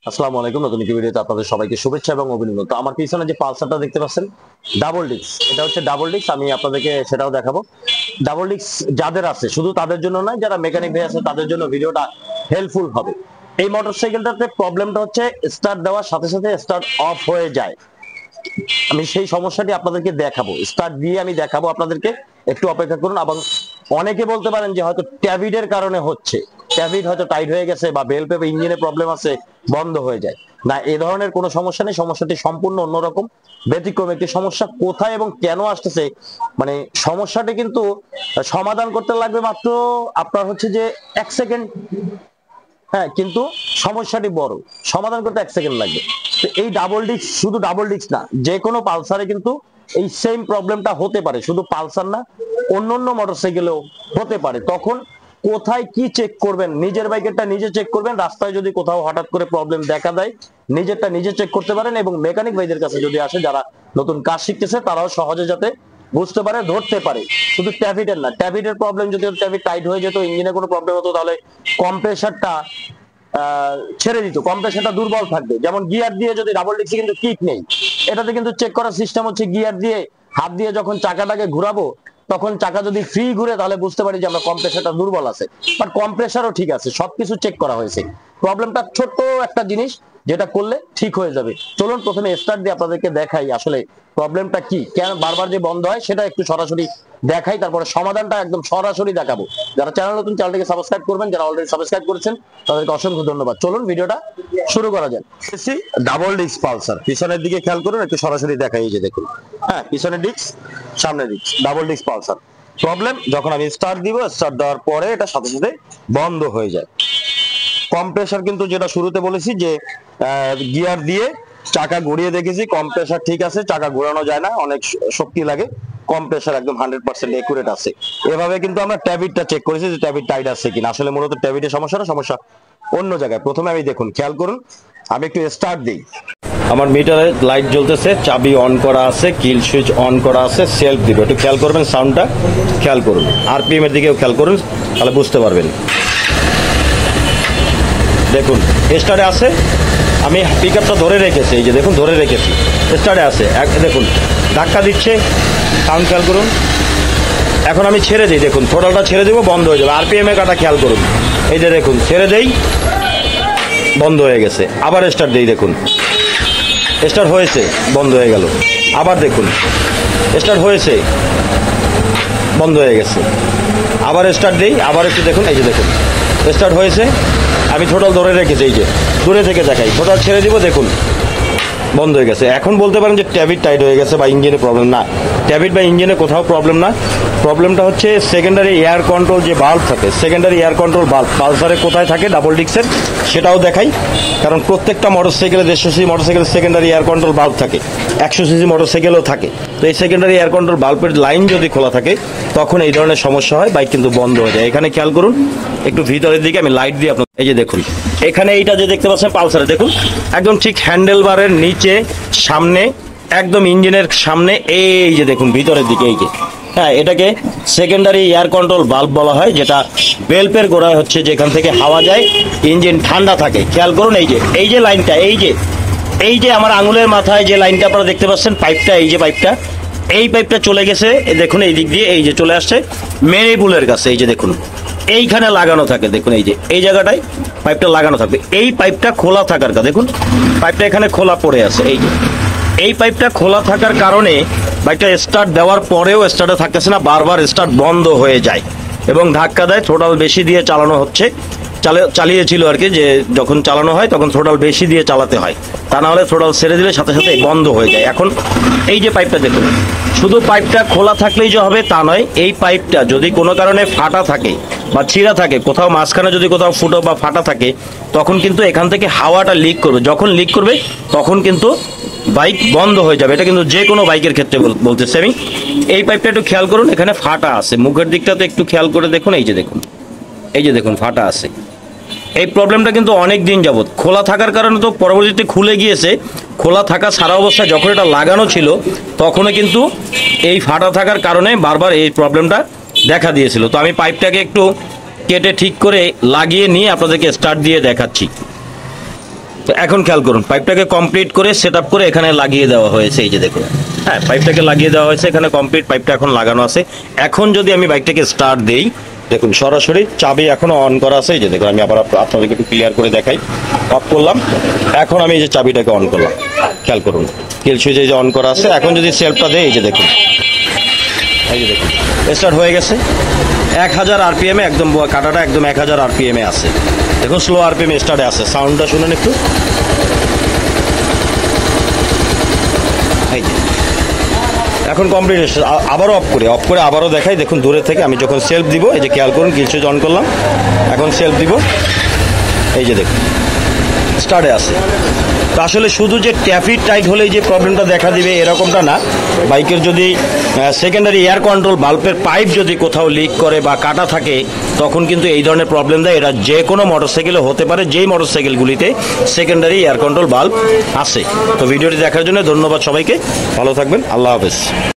আসসালামু আলাইকুম। নতুন একটি ভিডিওতে আপনাদের সবাইকে শুভেচ্ছা এবং অভিনন্দন। তো আমার পিছনে যে পালসারটা দেখতে পাচ্ছেন ডাবল ডিস্ক, এটা হচ্ছে ডাবল ডিস্ক। আমি আপনাদেরকে সেটাও দেখাবো। ডাবল ডিস্ক যাদের আছে শুধু তাদের জন্য নয়, যারা মেকানিক ভাই আছে তাদের জন্য ভিডিওটা হেল্পফুল হবে। এই মোটরসাইকেলটাতে প্রবলেমটা হচ্ছে স্টার্ট দেওয়ার সাথে সাথে স্টার্ট অফ হয়ে যায়। আমি সেই সমস্যাটি আপনাদেরকে দেখাবো, স্টার্ট দিয়ে আমি দেখাবো আপনাদেরকে। একটু অপেক্ষা করুন। এবং অনেকে বলতে পারেন যে হয়তো ট্যাবিডের কারণে হচ্ছে, ট্যাবিড হয়তো টাইট হয়ে গেছে বা বেল পেপে ইঞ্জিনে প্রবলেম আছে, বন্ধ হয়ে যায়। না, এ ধরনের কোনো সমস্যা নেই। সমস্যাটি সম্পূর্ণ অন্যরকম, ব্যতিক্রম একটি সমস্যা। কোথায় এবং কেন আসতেছে, মানে সমস্যাটি কিন্তু সমাধান করতে লাগবে মাত্র আপনার হচ্ছে যে 1 সেকেন্ড। হ্যাঁ, কিন্তু সমস্যাটি বড়, সমাধান করতে 1 সেকেন্ড লাগবে। তো এই ডাবল ডিস্ক, শুধু ডাবল ডিস্ক না, যে কোনো পালসারে কিন্তু এই সেম প্রবলেমটা হতে পারে। শুধু পালসার না, অন্যান্য মোটরসাইকেলেও হতে পারে। তখন কোথায় কি চেক করবেন? নিজের বাইকেরটা নিজে চেক করবেন। রাস্তায় যদি কোথাও হঠাৎ করে প্রবলেম দেখা দেয়, নিজেরটা নিজে চেক করতে পারেন। এবং মেকানিক ভাইদের কাছে যদি আসে, যারা নতুন কাজ শিখতেছে, তারাও সহজে যাতে বুঝতে পারে, ধরতে পারে। শুধু ট্যাবিটের না, ট্যাবিটের প্রবলেম যদি ট্যাবিট টাইট হয়ে যেত, ইঞ্জিনে কোনো প্রবলেম হতো, তাহলে কম্প্রেসারটা ছেড়ে দিত, কম্প্রেসারটা দুর্বল থাকবে। যেমন গিয়ার দিয়ে যদি ডাবল ডিস্কে কিন্তু কিক নেই, এটাতে কিন্তু চেক করার সিস্টেম হচ্ছে গিয়ার দিয়ে হাত দিয়ে যখন চাকাটাকে ঘুরাবো, তখন চাকা যদি ফ্রি ঘুরে, তাহলে বুঝতে পারি যে আমরা কম্প্রেসারটা দুর্বল আছে। বাট কম্প্রেসারও ঠিক আছে, সবকিছু চেক করা হয়েছে। প্রবলেমটা ছোট্ট একটা জিনিস, যেটা করলে ঠিক হয়ে যাবে। চলুন প্রথমে স্টার্ট দিয়ে আপনাদেরকে দেখাই আসলে প্রবলেমটা কি, কেন বারবার যে বন্ধ হয় সেটা একটু সরাসরি দেখাই, তারপরে সমাধানটা একদম সরাসরি দেখাবো। যারা চ্যানেল নতুন, চ্যানেলটিকে সাবস্ক্রাইব করবেন। যারা অলরেডি সাবস্ক্রাইব করেছেন তাদেরকে অসংখ্য ধন্যবাদ। চলুন ভিডিওটা শুরু করা যাক। ডাবল ডিস্ক পালসার, পিছনের দিকে খেয়াল করুন, একটু সরাসরি দেখাই। এই যে দেখুন, হ্যাঁ, পিছনের ডিস্ক, সামনের disc, double disc Pulsar. Problem, যখন আমি স্টার্ট দিব, স্টার্ট দেওয়ার পরে এটা সাথে সাথে বন্ধ হয়ে যায়। কম্প্রেসার কিন্তু যেটা শুরুতে বলেছি যে গিয়ার দিয়ে চাকা ঘুরিয়ে দেখেছি, কম্প্রেসার ঠিক আছে, চাকা ঘোরানো যায় না, অনেক শক্তি লাগে। কম্প্রেসার একদম 100% একুরেট আছে। এভাবে কিন্তু আমরা ট্যাবিটটা চেক করেছি যে ট্যাবিট টাইট আছে কিনা। আসলে মূলত ট্যাবিটের সমস্যা না, সমস্যা অন্য জায়গায়। প্রথমে আমি দেখুন, খেয়াল করুন, আমি একটু স্টার্ট দিই। আমার মিটারে লাইট জ্বলতেছে, চাবি অন করা আছে, কিল সুইচ অন করা আছে, সেলফ দিব। একটু খেয়াল করবেন, সাউন্ডটা খেয়াল করুন, আরপিএম এর দিকেও খেয়াল করুন, তাহলে বুঝতে পারবেন। দেখুন স্টার্টে আছে, আমি পিক আপটা ধরে রেখেছি, এই যে দেখুন ধরে রেখেছি, স্টার্টে আছে। দেখুন ধাক্কা দিচ্ছে, সাউন্ড খেয়াল করুন। এখন আমি ছেড়ে দিই, দেখুন থ্রোটলটা ছেড়ে দেবো, বন্ধ হয়ে যাবে। আরপিএম এর কাটা খেয়াল করুন, এই যে দেখুন ছেড়ে দেই, বন্ধ হয়ে গেছে। আবার স্টার্ট দিই, দেখুন স্টার্ট হয়েছে, বন্ধ হয়ে গেল। আবার দেখুন স্টার্ট হয়েছে, বন্ধ হয়ে গেছে। আবার স্টার্ট দিই, আবার একটু দেখুন, এই যে দেখুন স্টার্ট হয়েছে। আমি থ্রোটল ধরে রেখেছি, এই যে দূরে থেকে দেখাই, থ্রোটল ছেড়ে দিব, দেখুন বন্ধ হয়ে গেছে। এখন বলতে পারেন যে ট্যাবিট টাইট হয়ে গেছে বা ইঞ্জিনে প্রবলেম। না, ট্যাবিট বা ইঞ্জিনে কোথাও প্রবলেম না। প্রবলেমটা হচ্ছে সেকেন্ডারি এয়ার কন্ট্রোল যে বাল্ব থাকে, সেকেন্ডারি এয়ার কন্ট্রোল বাল্ব পালসারে কোথায় থাকে ডাবল ডিস্কের, সেটাও দেখাই। কারণ প্রত্যেকটা মোটরসাইকেলে 150 সিসি মোটরসাইকেলে সেকেন্ডারি এয়ার কন্ট্রোল বাল্ব থাকে, 100 সিসি মোটরসাইকেলও থাকে। তো এই সেকেন্ডারি এয়ার কন্ট্রোল বাল্বের লাইন যদি খোলা থাকে, তখন এই ধরনের সমস্যা হয়, বাইক কিন্তু বন্ধ হয়ে যায়। এখানে খেয়াল করুন, একটু ভিতরের দিকে আমি লাইট দিয়ে আপনার, এই যে দেখুন এখানে এইটা যে দেখতে পাচ্ছেন পালসারে, দেখুন একদম ঠিক হ্যান্ডেল বারের নিচে সামনে, একদম ইঞ্জিনের সামনে, এই যে দেখুন ভিতরের দিকে, এই যে, হ্যাঁ, এটাকে সেকেন্ডারি এয়ার কন্ট্রোল বাল্ব বলা হয়, যেটা বেল্পের গোড়ায় হচ্ছে, যেখান থেকে হাওয়া যায়, ইঞ্জিন ঠান্ডা থাকে। খেয়াল করুন, এই যে লাইনটা, এই যে আমার আঙুলের মাথায় যে লাইনটা আপনারা দেখতে পাচ্ছেন, পাইপটা, এই যে পাইপটা, এই পাইপটা চলে গেছে, দেখুন এই দিক দিয়ে, এই যে চলে আসছে মেরিবুলের কাছে, এই যে দেখুন এইখানে লাগানো থাকে, দেখুন এই যে এই জায়গাটায় পাইপটা লাগানো থাকবে। এই পাইপটা খোলা থাকার কারণে, দেখুন পাইপটা এখানে খোলা পড়ে আছে, এই যে এই পাইপটা খোলা থাকার কারণে বাইকটা স্টার্ট দেওয়ার পরেও স্টার্টে থাকতেছে না, বারবার স্টার্ট বন্ধ হয়ে যায় এবং ধাক্কা দেয়। থ্রোটল বেশি দিয়ে চালানো হচ্ছে, চালিয়েছিল আর কি, যে যখন চালানো হয় তখন থ্রোটল বেশি দিয়ে চালাতে হয়, তা না হলে থ্রোটল ছেড়ে দিলে সাথে সাথে বন্ধ হয়ে যায়। এখন এই যে পাইপটা দেখুন, শুধু পাইপটা খোলা থাকলেই যে হবে তা নয়, এই পাইপটা যদি কোনো কারণে ফাটা থাকে বা ছিঁড়া থাকে, কোথাও মাঝখানে যদি কোথাও ফুটো বা ফাটা থাকে, তখন কিন্তু এখান থেকে হাওয়াটা লিক করবে। যখন লিক করবে তখন কিন্তু বাইক বন্ধ হয়ে যাবে। এটা কিন্তু যে কোনো বাইকের ক্ষেত্রে বলতেছি আমি। এই পাইপটা একটু খেয়াল করুন, এখানে ফাটা আছে, মুখের দিকটাতে একটু খেয়াল করে দেখুন, এই যে দেখুন ফাটা আছে। এই প্রবলেমটা কিন্তু অনেক দিন যাবত খোলা থাকার কারণে তো পরবর্তীতে খুলে গিয়েছে। খোলা থাকা সারা অবস্থায় যখন এটা লাগানো ছিল, তখনও কিন্তু এই ফাটা থাকার কারণে বারবার এই প্রবলেমটা দেখা দিয়েছিল। তো আমি পাইপটাকে একটু কেটে ঠিক করে লাগিয়ে নিয়ে আপনাদেরকে স্টার্ট দিয়ে দেখাচ্ছি। তো এখন খেয়াল করুন, পাইপটাকে কমপ্লিট করে সেট আপ করে এখানে লাগিয়ে দেওয়া হয়েছে, এই যে দেখুন। হ্যাঁ, পাইপটাকে লাগিয়ে দেওয়া হয়েছে এখানে, কমপ্লিট পাইপটা এখন লাগানো আছে। এখন যদি আমি বাইকটাকে স্টার্ট দেই, দেখুন সরাসরি চাবি এখনো অন করা আছে, এই যে দেখুন। আমি আবার আপনাদেরকে একটু ক্লিয়ার করে দেখাই। অফ করলাম, এখন আমি এই যে চাবিটাকে অন করলাম, খেয়াল করুন কিল সুইচ এই যে অন করা আছে। এখন যদি সেলফটা দেই, এই যে দেখুন, এই যে দেখুন স্টার্ট হয়ে গেছে। 1000 আরপিএম এ, একদম কাটাটা একদম 1000 আরপিএম এ আছে। দেখুন স্লো আরপিএম স্টার্টে আছে। সাউন্ডটা শুনেন একটু, এই যে এখন কমপ্লিট। আবারও অফ করে আবারও দেখাই। দেখুন দূরে থেকে আমি যখন সেলফ দিব, এই যে খেয়াল করুন কিল সুইচ অন করলাম, এখন সেলফ দিব, এই যে দেখুন স্টার্টে আছে। তো আসলে শুধু যে ট্যাফিট টাইট হলেই যে প্রবলেমটা দেখা দিবে এরকমটা না। বাইকের যদি সেকেন্ডারি এয়ার কন্ট্রোল বাল্বের পাইপ যদি কোথাও লিক করে বা কাটা থাকে, তখন কিন্তু এই ধরনের প্রবলেম দেয়। এটা যে কোনো মোটরসাইকেলে হতে পারে, যেই মোটরসাইকেলগুলিতে সেকেন্ডারি এয়ার কন্ট্রোল বাল্ব আছে। তো ভিডিওটি দেখার জন্য ধন্যবাদ সবাইকে, ভালো থাকবেন, আল্লাহ হাফেজ।